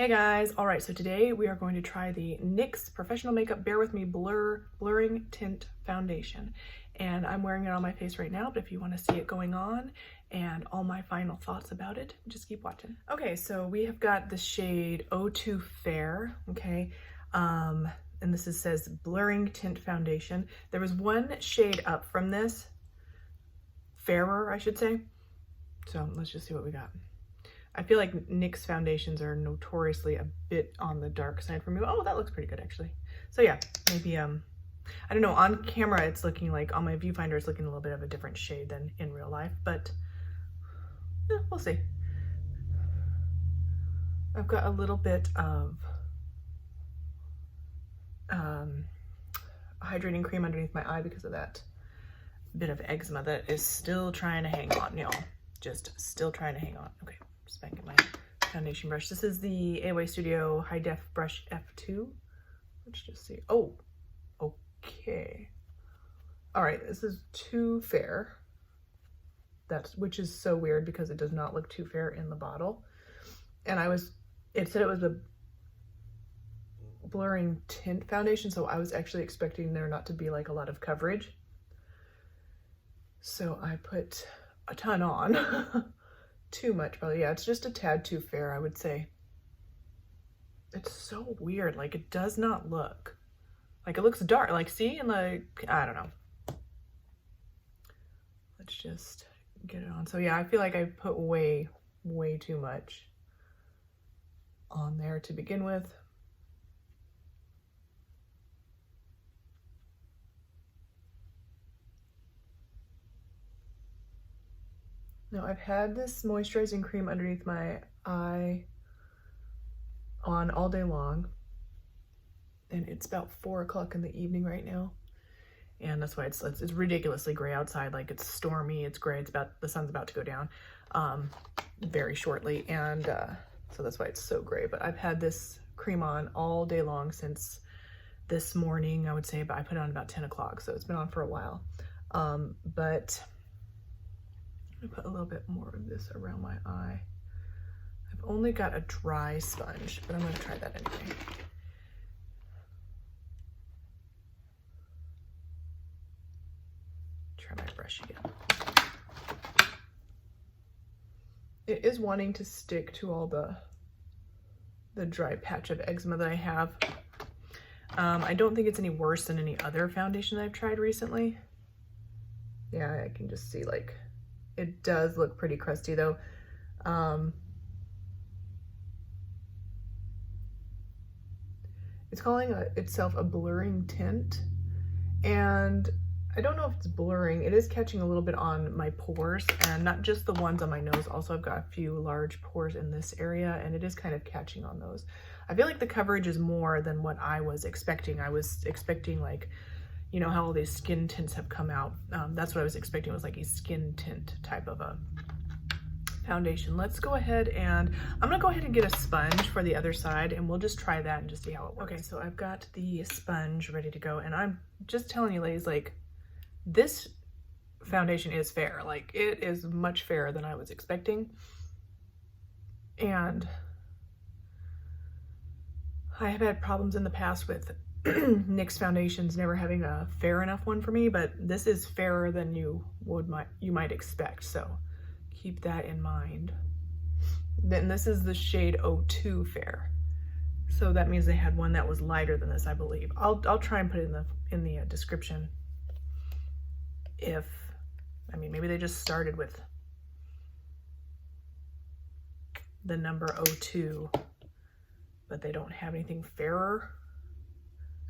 Hey guys, all right, so today we are going to try the NYX Professional Makeup Bare With Me Blurring Tint Foundation. And I'm wearing it on my face right now, but if you want to see it going on and all my final thoughts about it, just keep watching. Okay, so we have got the shade 02 Fair, okay? And this says Blurring Tint Foundation. There was one shade up from this, fairer, I should say. So let's just see what we got. I feel like NYX foundations are notoriously a bit on the dark side for me. Oh, that looks pretty good actually. So yeah, maybe, I don't know, on camera it's looking like, on my viewfinder it's looking a little bit of a different shade than in real life, but yeah, we'll see. I've got a little bit of hydrating cream underneath my eye because of that bit of eczema that is still trying to hang on, y'all. Just still trying to hang on. Okay. Just back at my foundation brush. This is the AOA Studio High Def Brush F2. Let's just see. Oh, okay. All right, this is too fair. Which is so weird because it does not look too fair in the bottle. And it said it was a blurring tint foundation, so I was actually expecting there not to be like a lot of coverage. So I put a ton on. Too much probably. Yeah, it's just a tad too fair, I would say. It's so weird. Like, it does not look like, it looks dark. Like, see, and like, I don't know. Let's just get it on. So yeah, I feel like I put way too much on there to begin with. Now, I've had this moisturizing cream underneath my eye on all day long, and it's about 4 o'clock in the evening right now, and that's why it's ridiculously gray outside. Like, it's stormy, it's gray, the sun's about to go down very shortly, and so that's why it's so gray. But I've had this cream on all day long since this morning, I would say, but I put it on about 10 o'clock, so it's been on for a while. But I'm gonna put a little bit more of this around my eye. I've only got a dry sponge, but I'm gonna try that anyway. Try my brush again. It is wanting to stick to all the dry patch of eczema that I have. I don't think it's any worse than any other foundation that I've tried recently. Yeah, I can just see, like, it does look pretty crusty though. It's calling itself a blurring tint, and I don't know if it's blurring. It is catching a little bit on my pores, and not just the ones on my nose. Also, I've got a few large pores in this area, and it is kind of catching on those. I feel like the coverage is more than what I was expecting. I was expecting, like, you know how all these skin tints have come out. That's what I was expecting, was like a skin tint type of a foundation. Let's go ahead and, I'm gonna go ahead and get a sponge for the other side, and we'll just try that and just see how it works. Okay, so I've got the sponge ready to go, and I'm just telling you ladies, like, this foundation is fair. Like, it is much fairer than I was expecting. And I have had problems in the past with NYX foundations never having a fair enough one for me, but this is fairer than you might expect, so keep that in mind. Then this is the shade 02 Fair, so that means they had one that was lighter than this, I believe. I'll try and put it in the description. I mean, maybe they just started with the number 02, but they don't have anything fairer.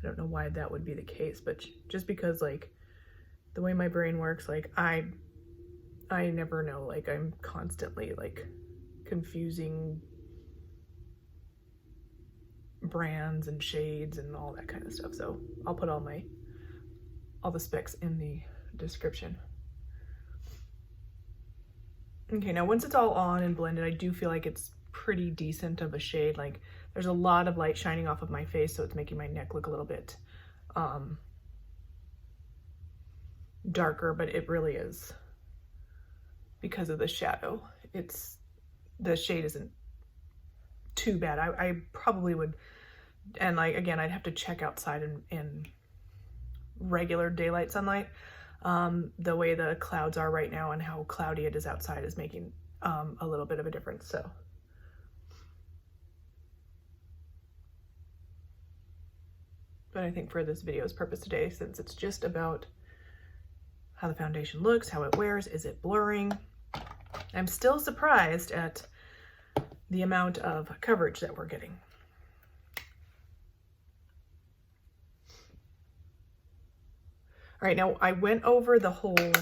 I don't know why that would be the case, but just because, like, the way my brain works, like, I never know. Like, I'm constantly, like, confusing brands and shades and all that kind of stuff. So I'll put all the specs in the description. Okay, now once it's all on and blended, I do feel like it's pretty decent of a shade. Like, there's a lot of light shining off of my face, so it's making my neck look a little bit darker, but it really is because of the shadow. The shade isn't too bad. I probably would, and like, again, I'd have to check outside in regular daylight sunlight. The way the clouds are right now and how cloudy it is outside is making a little bit of a difference. So but I think for this video's purpose today, since it's just about how the foundation looks, how it wears, is it blurring, I'm still surprised at the amount of coverage that we're getting. All right, now I went over the whole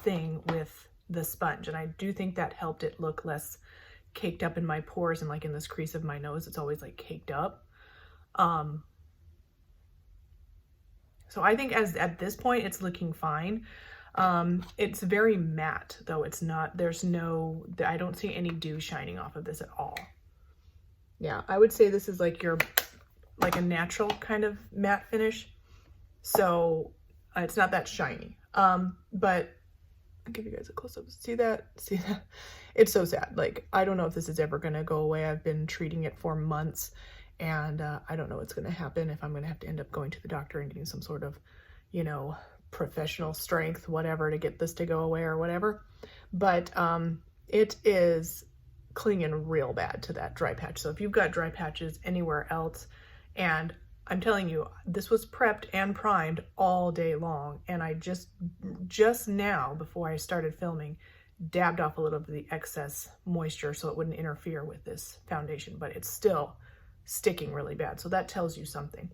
thing with the sponge, and I do think that helped it look less caked up in my pores and like in this crease of my nose. It's always like caked up. So I think at this point, it's looking fine. It's very matte though. It's not, I don't see any dew shining off of this at all. Yeah, I would say this is like like a natural kind of matte finish. So it's not that shiny. But I'll give you guys a close up. See that? See that? It's so sad. Like, I don't know if this is ever gonna go away. I've been treating it for months. And I don't know what's going to happen, if I'm going to have to end up going to the doctor and getting some sort of, you know, professional strength, whatever, to get this to go away or whatever. But it is clinging real bad to that dry patch. So if you've got dry patches anywhere else, and I'm telling you, this was prepped and primed all day long. And I just now, before I started filming, dabbed off a little bit of the excess moisture so it wouldn't interfere with this foundation, but it's still sticking really bad. So that tells you something.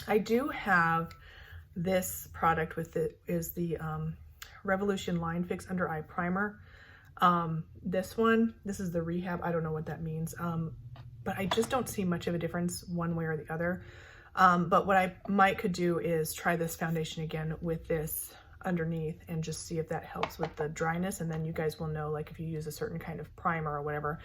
I do have this product with it, is the Revolution Line Fix Under Eye Primer. This is the Rehab. I don't know what that means, but I just don't see much of a difference one way or the other. But what I could do is try this foundation again with this underneath and just see if that helps with the dryness. And then you guys will know, like, if you use a certain kind of primer or whatever,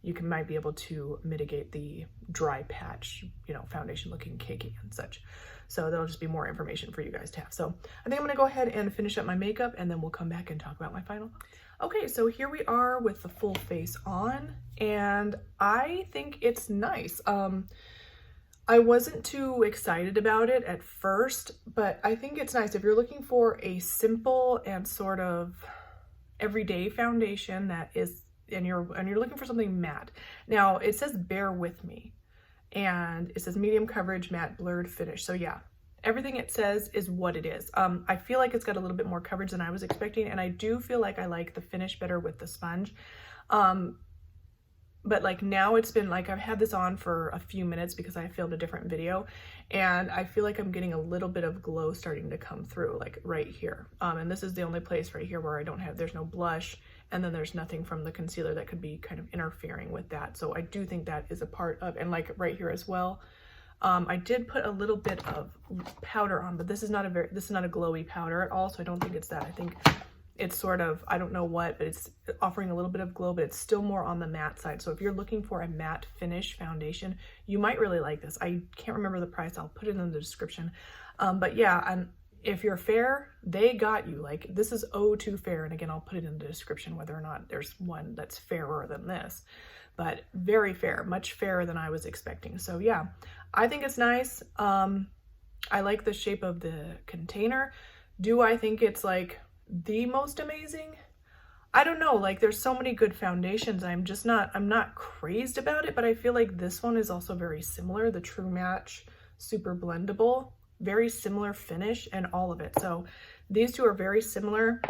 you might be able to mitigate the dry patch, you know, foundation looking cakey and such. So that'll just be more information for you guys to have. So I think I'm gonna go ahead and finish up my makeup, and then we'll come back and talk about my final thoughts. Okay, so here we are with the full face on, and I think it's nice. I wasn't too excited about it at first, but I think it's nice if you're looking for a simple and sort of everyday foundation that is, and you're looking for something matte. Now it says bear with me, and it says medium coverage matte blurred finish. So yeah, everything it says is what it is. I feel like it's got a little bit more coverage than I was expecting, and I do feel like I like the finish better with the sponge. But like now it's been like, I've had this on for a few minutes because I filmed a different video, and I feel like I'm getting a little bit of glow starting to come through, like right here. And this is the only place right here where I don't have, there's no blush, and then there's nothing from the concealer that could be kind of interfering with that. So I do think that is a part of, and like right here as well. I did put a little bit of powder on, but this is not a glowy powder at all. So I don't think it's that. I think it's sort of, I don't know what, but it's offering a little bit of glow, but it's still more on the matte side. So if you're looking for a matte finish foundation, you might really like this. I can't remember the price. I'll put it in the description. But yeah, and if you're fair, they got you. Like, this is O2 Fair. And again, I'll put it in the description whether or not there's one that's fairer than this, but very fair, much fairer than I was expecting. So yeah, I think it's nice. I like the shape of the container. Do I think it's like the most amazing? I don't know, like there's so many good foundations. I'm not crazed about it, but I feel like this one is also very similar. The True Match Super Blendable, very similar finish and all of it. So these two are very similar.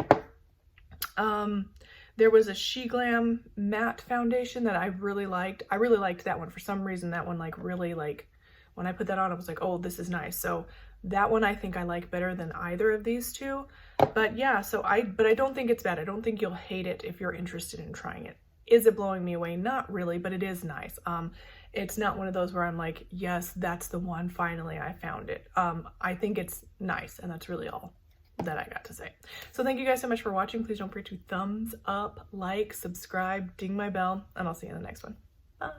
There was a She Glam matte foundation that I really liked. I really liked that one. For some reason, that one like really, like when I put that on, I was like, oh, this is nice. So that one I think I like better than either of these two. But yeah, so but I don't think it's bad. I don't think you'll hate it if you're interested in trying it. Is it blowing me away? Not really, but it is nice. It's not one of those where I'm like, yes, that's the one, finally I found it. I think it's nice, and that's really all that I got to say. So thank you guys so much for watching. Please don't forget to thumbs up, like, subscribe, ding my bell, and I'll see you in the next one. Bye.